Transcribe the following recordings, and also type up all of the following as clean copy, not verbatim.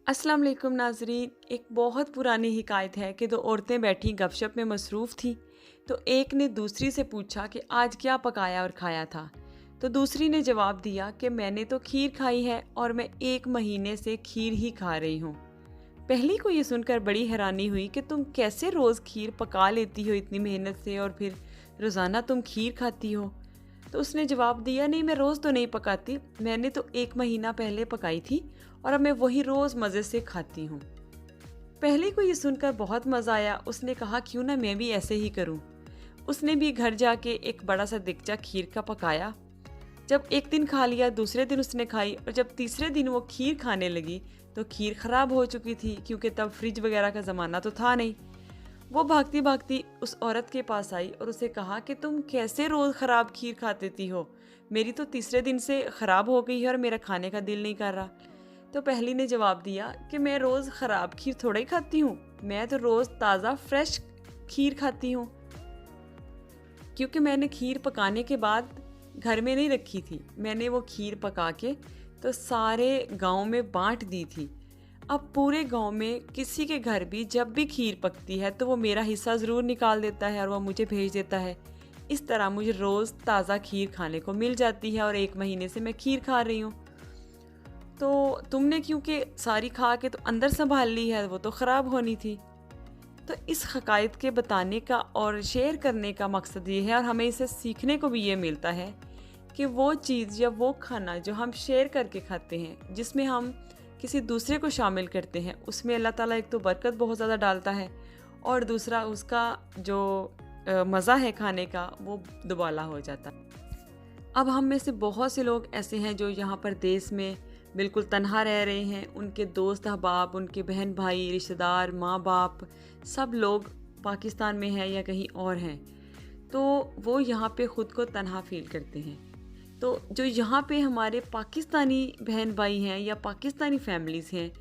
अस्सलाम वालेकुम नाज़रीन। एक बहुत पुरानी हिकायत है कि दो औरतें बैठी गपशप में मसरूफ़ थीं। तो एक ने दूसरी से पूछा कि आज क्या पकाया और खाया था। तो दूसरी ने जवाब दिया कि मैंने तो खीर खाई है और मैं 1 महीने से खीर ही खा रही हूँ। पहली को ये सुनकर बड़ी हैरानी हुई कि तुम कैसे रोज़ खीर पका लेती हो इतनी मेहनत से, और फिर रोज़ाना तुम खीर खाती हो। तो उसने जवाब दिया, नहीं मैं रोज़ तो नहीं पकाती, मैंने तो 1 महीना पहले पकाई थी और अब मैं वही रोज़ मज़े से खाती हूँ। पहले को ये सुनकर बहुत मज़ा आया। उसने कहा क्यों ना मैं भी ऐसे ही करूँ। उसने भी घर जाके एक बड़ा सा दिगचा खीर का पकाया। जब एक दिन खा लिया, दूसरे दिन उसने खाई, और जब तीसरे दिन वो खीर खाने लगी तो खीर ख़राब हो चुकी थी, क्योंकि तब फ्रिज वगैरह का ज़माना तो था नहीं। वो भागती भागती उस औरत के पास आई और उसे कहा कि तुम कैसे रोज़ ख़राब खीर खा देती हो, मेरी तो तीसरे दिन से ख़राब हो गई है और मेरा खाने का दिल नहीं कर रहा। तो पहली ने जवाब दिया कि मैं रोज़ ख़राब खीर थोड़ा ही खाती हूँ, मैं तो रोज़ ताज़ा फ्रेश खीर खाती हूँ, क्योंकि मैंने खीर पकाने के बाद घर में नहीं रखी थी। मैंने वो खीर पका के तो सारे गांव में बांट दी थी। अब पूरे गांव में किसी के घर भी जब भी खीर पकती है तो वो मेरा हिस्सा ज़रूर निकाल देता है और वो मुझे भेज देता है। इस तरह मुझे रोज़ ताज़ा खीर खाने को मिल जाती है और 1 महीने से मैं खीर खा रही हूँ। तो तुमने क्योंकि सारी खा के तो अंदर संभाल ली है, वो तो ख़राब होनी थी। तो इस हकायत के बताने का और शेयर करने का मकसद ये है, और हमें इसे सीखने को भी ये मिलता है कि वो चीज़ या वो खाना जो हम शेयर करके खाते हैं, जिसमें हम किसी दूसरे को शामिल करते हैं, उसमें अल्लाह ताला एक तो बरकत बहुत ज़्यादा डालता है, और दूसरा उसका जो मज़ा है खाने का वो दुबाला हो जाता है। अब हम में से बहुत से लोग ऐसे हैं जो यहाँ पर देश में बिल्कुल तन्हा रह रहे हैं। उनके दोस्त अहबाब, उनके बहन भाई, रिश्तेदार, माँ बाप, सब लोग पाकिस्तान में हैं या कहीं और हैं। तो वो यहाँ पे ख़ुद को तन्हा फ़ील करते हैं। तो जो यहाँ पे हमारे पाकिस्तानी बहन भाई हैं या पाकिस्तानी फैमिलीज़ हैं,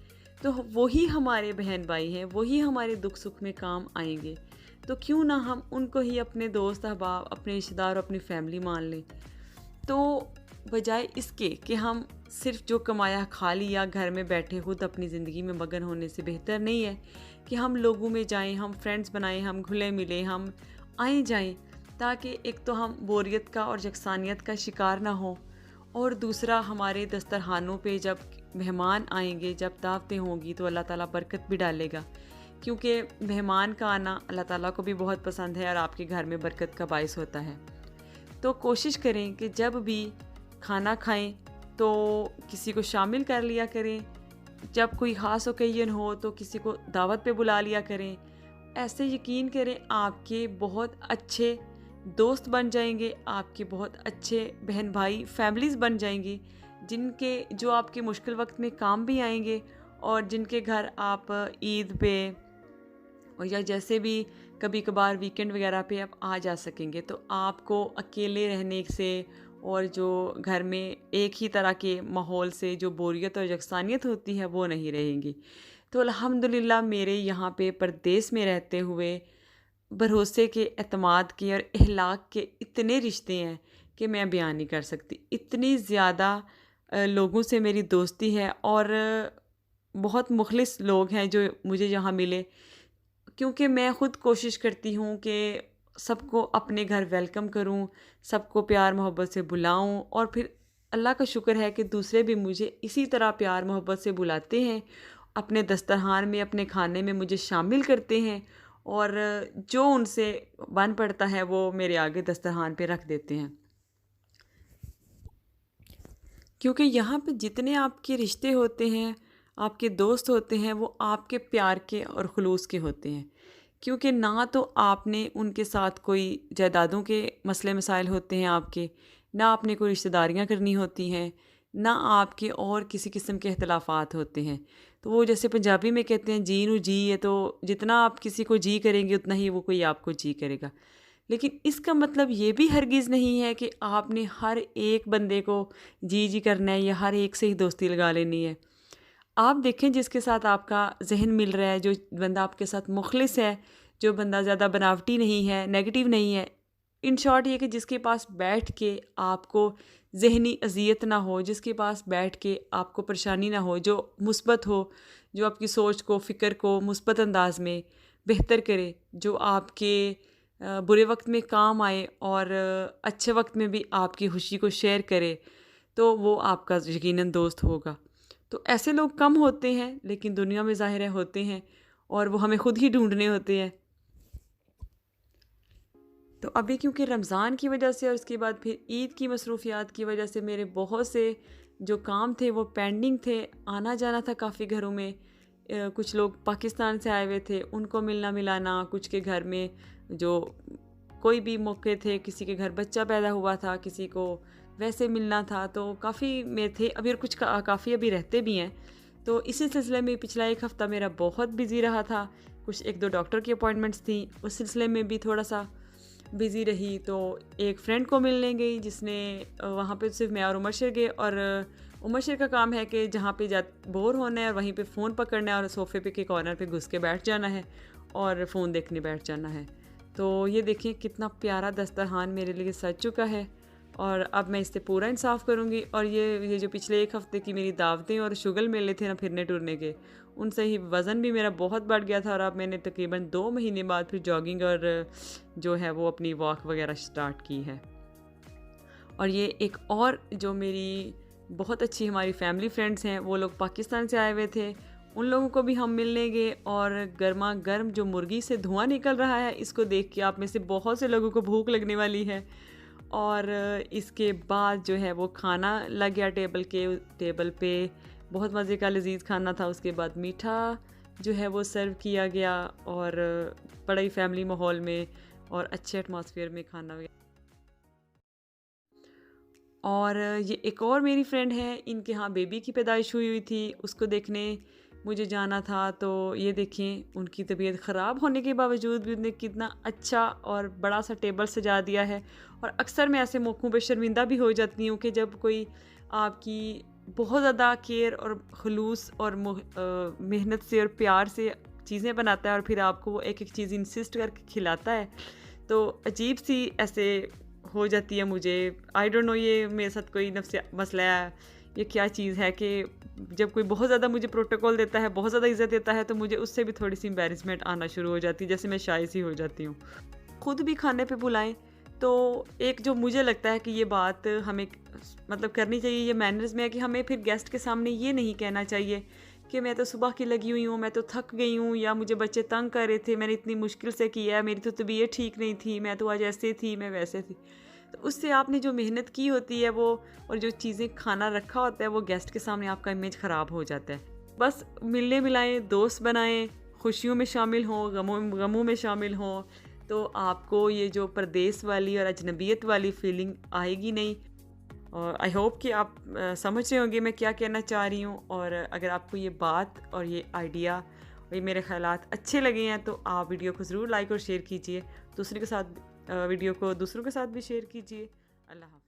तो वही हमारे बहन भाई हैं, वही हमारे दुख सुख में काम आएंगे। तो क्यों ना हम उनको ही अपने दोस्त अहबाब, अपने रिश्तेदार और अपनी फैमिली मान लें। तो बजाय इसके कि हम सिर्फ जो कमाया खा लिया, घर में बैठे खुद अपनी ज़िंदगी में मगन होने से बेहतर नहीं है कि हम लोगों में जाएं, हम फ्रेंड्स बनाएं, हम घुले मिले, हम आए जाएं, ताकि एक तो हम बोरियत का और यकसानियत का शिकार ना हो, और दूसरा हमारे दस्तरखानों पे जब मेहमान आएंगे, जब दावतें होंगी, तो अल्लाह ताला बरकत भी डालेगा, क्योंकि मेहमान का आना अल्लाह ताला को भी बहुत पसंद है और आपके घर में बरकत का बायस होता है। तो कोशिश करें कि जब भी खाना खाएं तो किसी को शामिल कर लिया करें। जब कोई ख़ास ओकेजन हो तो किसी को दावत पे बुला लिया करें। ऐसे यकीन करें आपके बहुत अच्छे दोस्त बन जाएंगे, आपके बहुत अच्छे बहन भाई फैमिलीज़ बन जाएंगी, जिनके जो आपके मुश्किल वक्त में काम भी आएंगे, और जिनके घर आप ईद पे और या जैसे भी कभी कभार वीकेंड वगैरह पे आप आ जा सकेंगे। तो आपको अकेले रहने से और जो घर में एक ही तरह के माहौल से जो बोरियत और यकसानियत होती है वो नहीं रहेंगी। तो अल्हम्दुलिल्लाह मेरे यहाँ पे परदेस में रहते हुए भरोसे के, एतमाद के और अखलाक के इतने रिश्ते हैं कि मैं बयान नहीं कर सकती। इतनी ज़्यादा लोगों से मेरी दोस्ती है, और बहुत मुखलिस लोग हैं जो मुझे यहाँ मिले, क्योंकि मैं ख़ुद कोशिश करती हूँ कि सबको अपने घर वेलकम करूँ, सबको प्यार मोहब्बत से बुलाऊँ, और फिर अल्लाह का शुक्र है कि दूसरे भी मुझे इसी तरह प्यार मोहब्बत से बुलाते हैं, अपने दस्तरखान में, अपने खाने में मुझे शामिल करते हैं, और जो उनसे बन पड़ता है वो मेरे आगे दस्तरखान पे रख देते हैं। क्योंकि यहाँ पे जितने आपके रिश्ते होते हैं, आपके दोस्त होते हैं, वो आपके प्यार के और खुलूस के होते हैं। क्योंकि ना तो आपने उनके साथ कोई जायदादों के मसले मसाइल होते हैं आपके, ना आपने कोई रिश्तेदारियाँ करनी होती हैं, ना आपके और किसी किस्म के इख्तलाफात होते हैं। तो वो जैसे पंजाबी में कहते हैं जी नू जी है, तो जितना आप किसी को जी करेंगे उतना ही वो कोई आपको जी करेगा। लेकिन इसका मतलब ये भी हरगिज़ नहीं है कि आपने हर एक बंदे को जी जी करना है या हर एक से ही दोस्ती लगा लेनी है। आप देखें जिसके साथ आपका ज़हन मिल रहा है, जो बंदा आपके साथ मुखलिस है, जो बंदा ज़्यादा बनावटी नहीं है, नेगेटिव नहीं है, इन शॉर्ट ये कि जिसके पास बैठ के आपको ज़हनी अज़ियत ना हो, जिसके पास बैठ के आपको परेशानी ना हो, जो मुस्बत हो, जो आपकी सोच को, फ़िक्र को मुस्बत अंदाज़ में बेहतर करे, जो आपके बुरे वक़्त में काम आए और अच्छे वक़्त में भी आपकी खुशी को शेयर करे, तो वो आपका यकीनन दोस्त होगा। तो ऐसे लोग कम होते हैं, लेकिन दुनिया में ज़ाहिर है होते हैं और वो हमें खुद ही ढूँढने होते हैं। तो अभी क्योंकि रमज़ान की वजह से और उसके बाद फिर ईद की मसरूफ़ियात की वजह से मेरे बहुत से जो काम थे वो पेंडिंग थे, आना जाना था काफ़ी घरों में। कुछ लोग पाकिस्तान से आए हुए थे, उनको मिलना मिलाना, कुछ के घर में जो कोई भी मौके थे, किसी के घर बच्चा पैदा हुआ था, किसी को वैसे मिलना था, तो काफ़ी में थे अभी और कुछ काफ़ी अभी रहते भी हैं। तो इसी सिलसिले में पिछला एक हफ़्ता मेरा बहुत बिज़ी रहा था। कुछ 1-2 डॉक्टर की अपॉइंटमेंट्स थी, उस सिलसिले में भी थोड़ा-सा बिज़ी रही। तो एक फ्रेंड को मिलने गई जिसने वहाँ पे सिर्फ मैं और उमरशर गए, और उमरशर का काम है कि जहाँ पे जा बोर होना है और वहीं पे फ़ोन पकड़ना है और सोफ़े पे के कॉर्नर पे घुस के बैठ जाना है और फ़ोन देखने बैठ जाना है। तो ये देखिए कितना प्यारा दस्तरखान मेरे लिए सज चुका है, और अब मैं इससे पूरा इंसाफ़ करूँगी। और ये जो पिछले एक हफ़्ते की मेरी दावतें और शुगल मेले थे ना फिरने टुरने के, उनसे ही वज़न भी मेरा बहुत बढ़ गया था, और अब मैंने तकरीबन 2 महीने बाद फिर जॉगिंग और जो है वो अपनी वॉक वगैरह स्टार्ट की है। और ये एक और जो मेरी बहुत अच्छी हमारी फैमिली फ्रेंड्स हैं, वो लोग पाकिस्तान से आए हुए थे, उन लोगों को भी हम मिलने गए। और गर्मा गर्म जो मुर्गी से धुआं निकल रहा है, इसको देख के आप में से बहुत से लोगों को भूख लगने वाली है। और इसके बाद जो है वो खाना लग गया टेबल पे, बहुत मज़े का लजीज खाना था। उसके बाद मीठा जो है वो सर्व किया गया, और बड़ा ही फैमिली माहौल में और अच्छे एटमॉस्फेयर में खाना गया। और ये एक और मेरी फ्रेंड है, इनके यहाँ बेबी की पैदाइश हुई थी, उसको देखने मुझे जाना था। तो ये देखें उनकी तबीयत ख़राब होने के बावजूद भी उन्होंने कितना अच्छा और बड़ा सा टेबल सजा दिया है। और अक्सर मैं ऐसे मौक़ों पे शर्मिंदा भी हो जाती हूँ कि जब कोई आपकी बहुत ज़्यादा केयर और खुलूस और मेहनत से और प्यार से चीज़ें बनाता है और फिर आपको वो एक एक चीज़ इंसिस्ट करके खिलाता है, तो अजीब सी ऐसे हो जाती है मुझे। आई डोंट नो ये मेरे साथ कोई नफ्सिया मसला है, ये क्या चीज़ है कि जब कोई बहुत ज़्यादा मुझे प्रोटोकॉल देता है, बहुत ज़्यादा इज़्ज़त देता है, तो मुझे उससे भी थोड़ी सी एम्बैरेसमेंट आना शुरू हो जाती है, जैसे मैं शाय सी हो जाती हूँ। खुद भी खाने पे बुलाएं, तो एक जो मुझे लगता है कि ये बात हमें मतलब करनी चाहिए, ये मैनर्स में है कि हमें फिर गेस्ट के सामने ये नहीं कहना चाहिए कि मैं तो सुबह की लगी हुई हूँ, मैं तो थक गई हूँ, या मुझे बच्चे तंग कर रहे थे, मैंने इतनी मुश्किल से किया है, मेरी तो तबीयत ठीक नहीं थी, मैं तो आज ऐसे थी, मैं वैसे थी। तो उससे आपने जो मेहनत की होती है वो, और जो चीज़ें खाना रखा होता है वो गेस्ट के सामने आपका इमेज ख़राब हो जाता है। बस मिलने मिलाएं, दोस्त बनाएं, खुशियों में शामिल हों, गमों में शामिल हों, तो आपको ये जो परदेस वाली और अजनबियत वाली फीलिंग आएगी नहीं। और आई होप कि आप समझ रहे होंगे मैं क्या कहना चाह रही हूँ। और अगर आपको ये बात और ये आइडिया और ये मेरे ख़यालात अच्छे लगे हैं, तो आप वीडियो को ज़रूर लाइक और शेयर कीजिए, वीडियो को दूसरों के साथ भी शेयर कीजिए। अल्लाह हाफ़िज़।